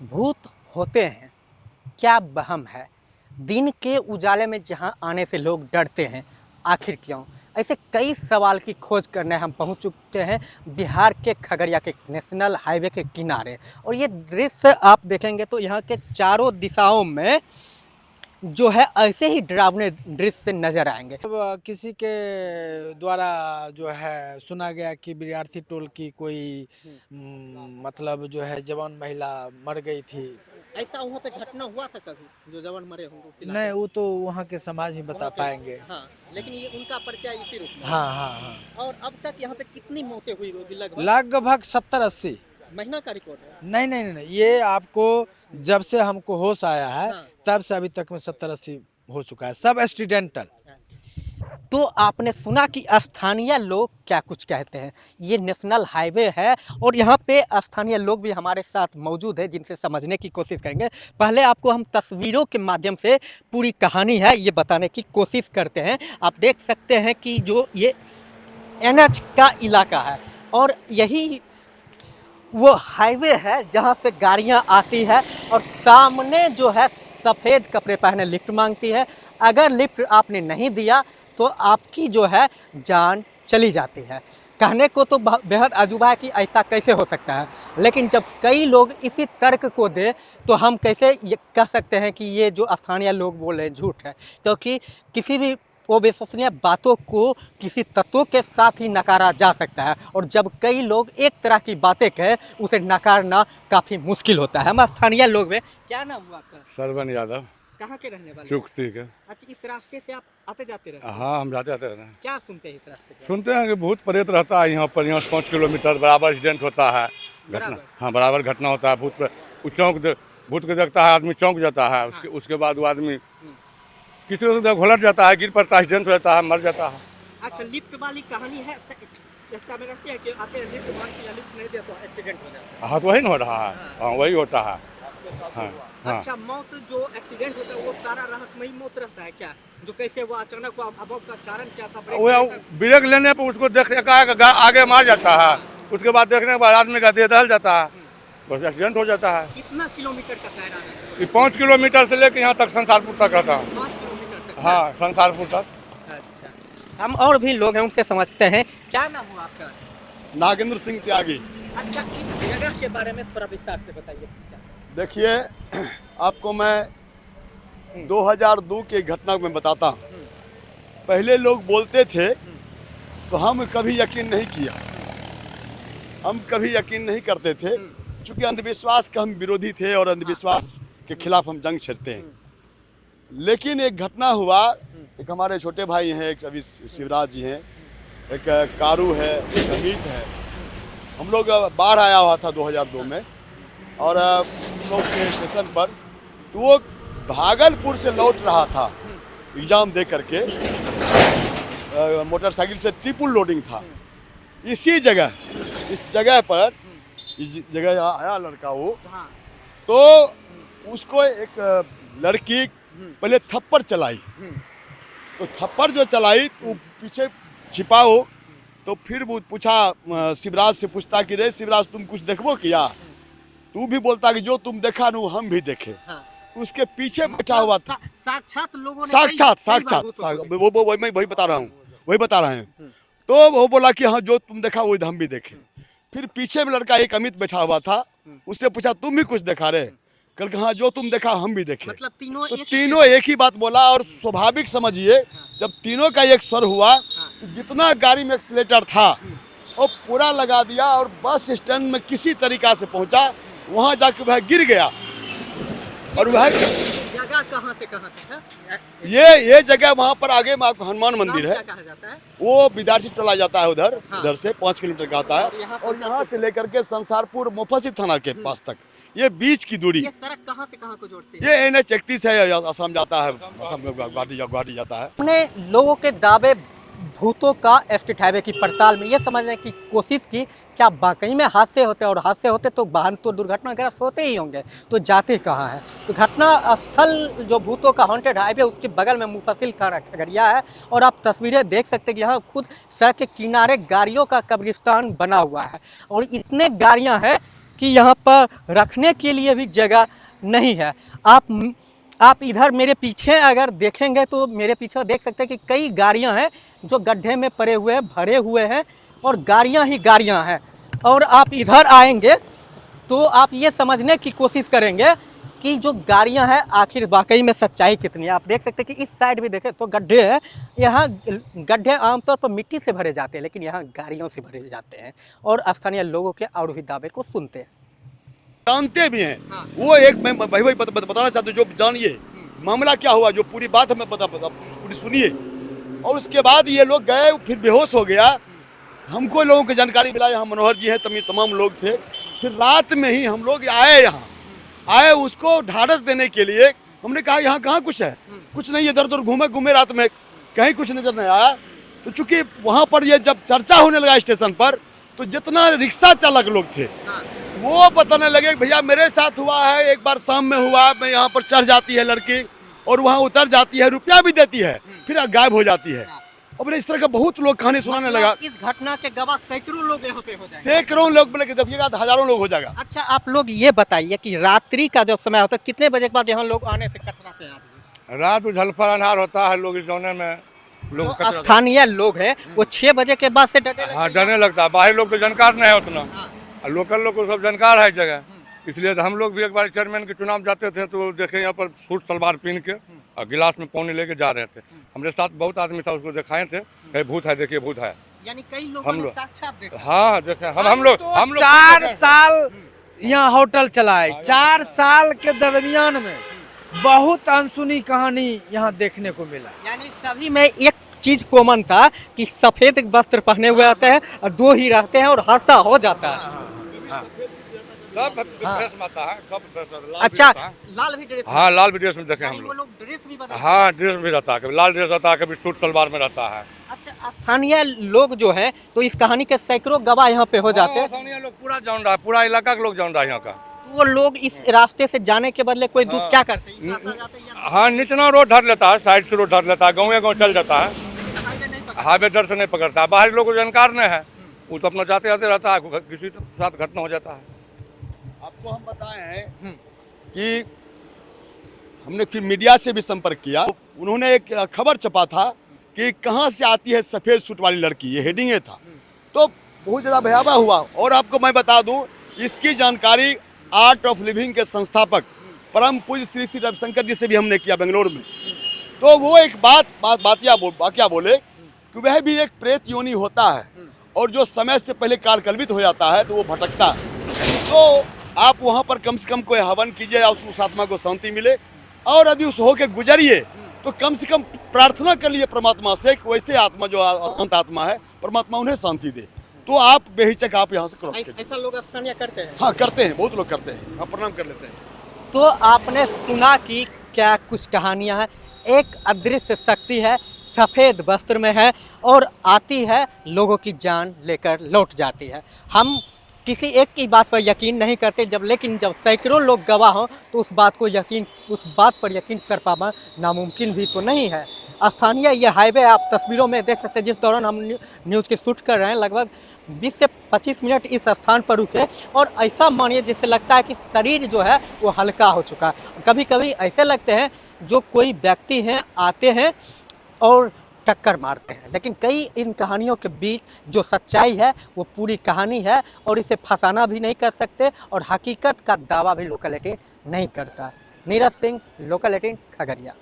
भूत होते हैं, क्या वहम है? दिन के उजाले में जहां आने से लोग डरते हैं, आखिर क्यों? ऐसे कई सवाल की खोज करने हम पहुंच चुके हैं बिहार के खगड़िया के नेशनल हाईवे के किनारे। और ये दृश्य आप देखेंगे तो यहाँ के चारों दिशाओं में जो है ऐसे ही डरावने दृश्य नजर आएंगे। अब किसी के द्वारा जो है सुना गया कि विद्यार्थी टोल की कोई मतलब जो है जवान महिला मर गई थी। ऐसा वहाँ पे घटना हुआ था कभी जो जवान मरे होंगे उस इलाके नहीं, में? वो तो वहाँ के समाज ही बता पाएंगे। हाँ, लेकिन ये उनका परिचय इसी रूप में। हाँ हाँ हाँ, और अब तक यहाँ पे कितनी मौतें हुई होगी लगभग? लगभग 70-80। महीना का रिकॉर्ड है? नहीं नहीं नहीं, ये आपको जब से हमको होश आया है हाँ। तब से अभी तक में 70-80 हो चुका है, सब एक्सीडेंटल। तो आपने सुना कि स्थानीय लोग क्या कुछ कहते हैं। ये नेशनल हाईवे है और यहाँ पे स्थानीय लोग भी हमारे साथ मौजूद है जिनसे समझने की कोशिश करेंगे। पहले आपको हम तस्वीरों के माध्यम से पूरी कहानी है ये बताने की कोशिश करते हैं। आप देख सकते हैं कि जो ये NH का इलाका है और यही वो हाईवे है जहाँ से गाड़ियाँ आती है और सामने जो है सफ़ेद कपड़े पहने लिफ्ट मांगती है। अगर लिफ्ट आपने नहीं दिया तो आपकी जो है जान चली जाती है। कहने को तो बेहद अजूबा है कि ऐसा कैसे हो सकता है, लेकिन जब कई लोग इसी तर्क को दे तो हम कैसे ये कह सकते हैं कि ये जो स्थानीय लोग बोल रहे हैं झूठ है। क्योंकि किसी भी अविश्वसनीय बातों को किसी तत्वों के साथ ही नकारा जा सकता है और जब कई लोग एक तरह की बातें कहें उसे नकारना काफ़ी मुश्किल होता है। हम स्थानीय लोग में। क्या नाम हुआ आपका? सरवन यादव। कहाँ के रहने वाले? चुकती के। अच्छा, इस रास्ते से आप आते जाते रहते हैं? हाँ, हम जाते रहते हैं। क्या सुनते हैं इस रास्ते पे? सुनते हैं कि भूत प्रेत रहता है यहाँ पर, यहाँ से 5 किलोमीटर बराबर एक्सीडेंट होता है, घटना। बराबर? हाँ, बराबर घटना होता है। भूत को देखता है आदमी, चौंक जाता है। उसके बाद वो आदमी किसी से घुलट जाता है, गिर पड़ता है, एक्सीडेंट हो जाता है, मर जाता है। अच्छा, लिफ्ट वाली कहानी है चर्चा में रहती है कि आते हैं लिफ्ट मांग के लिफ्ट नहीं दे तो एक्सीडेंट हो जाता है। हाँ, तो वही ना हो रहा है। हाँ, वही होता है। हाँ हाँ। अच्छा, मौत जो एक्सीडेंट होता है वो सारा रहस्यमयी मौत रहता है क्या? जो कैसे वो अचानक वो मौत का कारण क्या था? वो ब्रेक लेने पर उसको देख का आगे मार जाता है, उसके बाद देखने के बाद आदमी का देह दहल जाता है, बस एक्सीडेंट हो जाता है। कितना किलोमीटर का दायरा है? ये 5 किलोमीटर से लेकर यहाँ तक संसारपुर तक रहता है। 5 किलोमीटर तक? हाँ, संसारपुर तक। अच्छा, हम और भी लोग हैं उनसे समझते हैं। क्या नाम हुआ आपका? नागेंद्र सिंह त्यागी। अच्छा, इस जगह के बारे में थोड़ा विस्तार से बताइए। देखिए, आपको मैं 2002 की घटना में बताता हूँ। पहले लोग बोलते थे तो हम कभी यकीन नहीं किया, हम कभी यकीन नहीं करते थे, क्योंकि अंधविश्वास का हम विरोधी थे और अंधविश्वास के खिलाफ हम जंग छेड़ते हैं। लेकिन एक घटना हुआ, एक हमारे छोटे भाई हैं, एक अभी शिवराज जी हैं, एक कारू है, एक अमित है। हम लोग बाढ़ आया हुआ था 2002 में और हम लोग के स्टेशन पर, तो वो भागलपुर से लौट रहा था एग्ज़ाम दे करके, मोटरसाइकिल से ट्रिपल लोडिंग था। इसी जगह, इस जगह पर, इस जगह आया लड़का वो, तो उसको एक लड़की पहले थप्पड़ चलाई, तो थप्पड़ जो चलाई तो पीछे छिपाओ, तो फिर वो पूछा, शिवराज से पूछता कि रे शिवराज तुम कुछ देखबो किया? तू भी बोलता कि जो तुम देखा नु हम भी देखे। हाँ। उसके पीछे बैठा हुआ था, साक्षात लोगों ने, साक्षात वो मैं वही बता रहा हूँ, वही बता रहे हैं। तो वो बोला कि हाँ जो तुम देखा वो हम भी देखे। फिर पीछे में लड़का एक अमित बैठा हुआ था, उससे पूछा तुम भी कुछ देखा रे? कल हाँ जो तुम देखा हम भी देखे। मतलब तो तीनों एक ही बात बोला। और स्वाभाविक समझिए, जब तीनों का एक स्वर हुआ तो जितना गाड़ी में एक्सीलेटर था वो पूरा लगा दिया और बस स्टैंड में किसी तरीका से पहुंचा, वहां जाके वह गिर गया। और वह जगह कहाँ से कहाँ तक है? ये जगह वहाँ पर आगे में आपको हनुमान मंदिर है, क्या कहा जाता है? वो विद्यार्थी टोला जाता है उधर। हाँ। उधर से 5 किलोमीटर का आता है और यहाँ से लेकर के संसारपुर मुफस्सिल थाना के पास तक ये बीच की दूरी। ये सड़क कहाँ से कहाँ को जोड़ती है? ये NH 31 है, असम जाता है, असम में गुवाहाटी जाता है। हमने लोगों के दावे भूतों का स्टेट हाईवे की पड़ताल में ये समझने की कोशिश की क्या वाकई में हादसे होते हैं, और हादसे होते तो वाहन तो दुर्घटना वगैरह होते ही होंगे, तो जाते कहाँ हैं? तो घटना स्थल जो भूतों का हॉन्टेड हाईवे उसके बगल में मुफस्सिल खगड़िया है और आप तस्वीरें देख सकते हैं कि यहाँ खुद सड़क के किनारे गाड़ियों का कब्रिस्तान बना हुआ है और इतने गाड़ियाँ हैं कि यहाँ पर रखने के लिए भी जगह नहीं है। आप इधर मेरे पीछे अगर देखेंगे तो मेरे पीछे देख सकते हैं कि कई गाड़ियाँ हैं जो गड्ढे में पड़े हुए हैं, भरे हुए हैं और गाड़ियाँ ही गाड़ियाँ हैं। और आप इधर आएंगे तो आप ये समझने की कोशिश करेंगे कि जो गाड़ियां हैं आखिर वाकई में सच्चाई कितनी है। आप देख सकते हैं कि इस साइड भी देखें तो गड्ढे हैं। यहाँ गड्ढे आमतौर पर मिट्टी से भरे जाते हैं, लेकिन यहाँ गाड़ियों से भरे जाते हैं और स्थानीय लोगों के और भी दावे को सुनते हैं, जानते भी हैं। वो एक मैं भाई बताना चाहता हूँ, जो जानिए मामला क्या हुआ, जो पूरी बात हमें पता पूरी सुनिए। और उसके बाद ये लोग गए, फिर बेहोश हो गया। हमको लोगों की जानकारी मिला, यहाँ मनोहर जी हैं, तमाम लोग थे। फिर रात में ही हम लोग आए उसको ढाढ़स देने के लिए। हमने कहा यहाँ कहाँ कुछ है, कुछ नहीं, इधर उधर घूमे रात में, कहीं कुछ नजर नहीं आया। तो चूंकि वहाँ पर ये जब चर्चा होने लगा स्टेशन पर, तो जितना रिक्शा चालक लोग थे वो बताने लगे भैया मेरे साथ हुआ है, एक बार शाम में हुआ, मैं यहाँ पर चढ़ जाती है लड़की और वहाँ उतर जाती है, रुपया भी देती है, फिर गायब हो जाती है। और इस तरह का बहुत लोग कहानी सुनाने लगा। इस घटना के गवाह सैकड़ों लोग यहाँ पे हो जाएंगे। सैकड़ों लोग बोले कि देखिएगा तो हजारों लोग हो जाएगा। अच्छा, आप लोग ये बताइए कि रात्रि का जब समय होता है कितने बजे के बाद यहाँ लोग आने से कतराते हैं? रात को झलफर अंधार होता है, लोग इस जौने में लोग तो स्थानीय लोग हैं वो 6 बजे के बाद से डरने हाँ डरने लगता है। बाहर लोग तो जानकार नहीं है उतना, और लोकल लोग को सब जानकार है जगह। इसलिए तो हम लोग भी एक बार चेयरमैन के चुनाव जाते थे तो देखे यहाँ पर सूट सलवार पहन के और गिलास में पानी लेके जा रहे थे। हमारे साथ बहुत आदमी था, उसको दिखाए थे, कहीं भूत है, देखिए भूत है। यानी कई लोगों ने लोग साक्षात देखा। हाँ देखे हम लोग 4 साल यहाँ होटल चला है। 4 साल के दरमियान में बहुत अनसुनी कहानी यहाँ देखने को मिला। यानी सभी में एक चीज कॉमन था कि सफेद वस्त्र पहने हुए आते हैं और 2 ही रहते हैं और हादसा हो जाता है। सब ड्रेस में आता है, सब ड्रेस लाल अच्छा, भी रहता है। लाल भी ड्रेस। हाँ लाल भी ड्रेस में देखे हम वो लोग। लोग ड्रेस भी बदलते हैं। हाँ ड्रेस भी रहता है, कभी लाल ड्रेस रहता है, कभी सूट सलवार में रहता है। अच्छा, स्थानीय लोग जो है तो इस कहानी के सैकड़ों गवाह यहाँ पे हो जाते हैं। स्थानीय लोग पूरा जान रहा है, पूरा इलाका के लोग जान रहा है यहाँ का। तो वो लोग इस रास्ते से जाने के बदले कोई दूर क्या करते हैं? इस रास्ते से जाते हैं या हाँ निचना रोड धर लेता है, साइड से रोड धर लेता है, गाँव चल जाता है, हाईवे नहीं पकड़ते? हाईवे डर से नहीं पकड़ता है। बाहरी लोग को जानकार नहीं है, वो तो अपना जाते जाते रहता है, किसी के साथ घटना हो जाता है। आपको हम बताए हैं कि हमने फिर मीडिया से भी संपर्क किया। उन्होंने एक खबर छपा था कि कहाँ से आती है सफ़ेद सूट वाली लड़की, ये हेडिंग था। तो बहुत ज़्यादा भयावह हुआ। और आपको मैं बता दूं, इसकी जानकारी आर्ट ऑफ लिविंग के संस्थापक परम पूज्य श्री श्री रविशंकर जी से भी हमने किया बेंगलोर में। तो वो एक वाकया बोले कि वह भी एक प्रेत योनि होता है और जो समय से पहले कालकल्पित हो जाता है तो वो भटकता है। तो आप वहाँ पर कम से कम कोई हवन कीजिए या उस आत्मा को शांति मिले, और यदि उस होके गुजरिए तो कम से कम प्रार्थना कर लिए परमात्मा से कि वैसे आत्मा जो अशांत आत्मा है परमात्मा उन्हें शांति दे। तो आप बेहिचक आप यहाँ से क्रॉस कीजिए। ऐसा लोग स्थानीय करते हैं? हाँ करते हैं, बहुत लोग करते हैं। आप प्रणाम कर लेते हैं। तो आपने सुना कि क्या कुछ कहानियां हैं। एक अदृश्य शक्ति है, सफ़ेद वस्त्र में है और आती है, लोगों की जान लेकर लौट जाती है। हम किसी एक की बात पर यकीन नहीं करते, लेकिन जब सैकड़ों लोग गवाह हों तो उस बात पर यकीन कर पाना नामुमकिन भी तो नहीं है। स्थानीय ये हाईवे आप तस्वीरों में देख सकते हैं। जिस दौरान हम न्यूज़ की शूट कर रहे हैं, लगभग 20 से 25 मिनट इस स्थान पर रुके और ऐसा मानिए जिससे लगता है कि शरीर जो है वो हल्का हो चुका है। कभी कभी ऐसे लगते हैं जो कोई व्यक्ति हैं आते हैं और टक्कर मारते हैं, लेकिन कई इन कहानियों के बीच जो सच्चाई है वो पूरी कहानी है और इसे फंसाना भी नहीं कर सकते और हकीकत का दावा भी लोकल 18 नहीं करता। नीरज सिंह, लोकल 18 खगड़िया।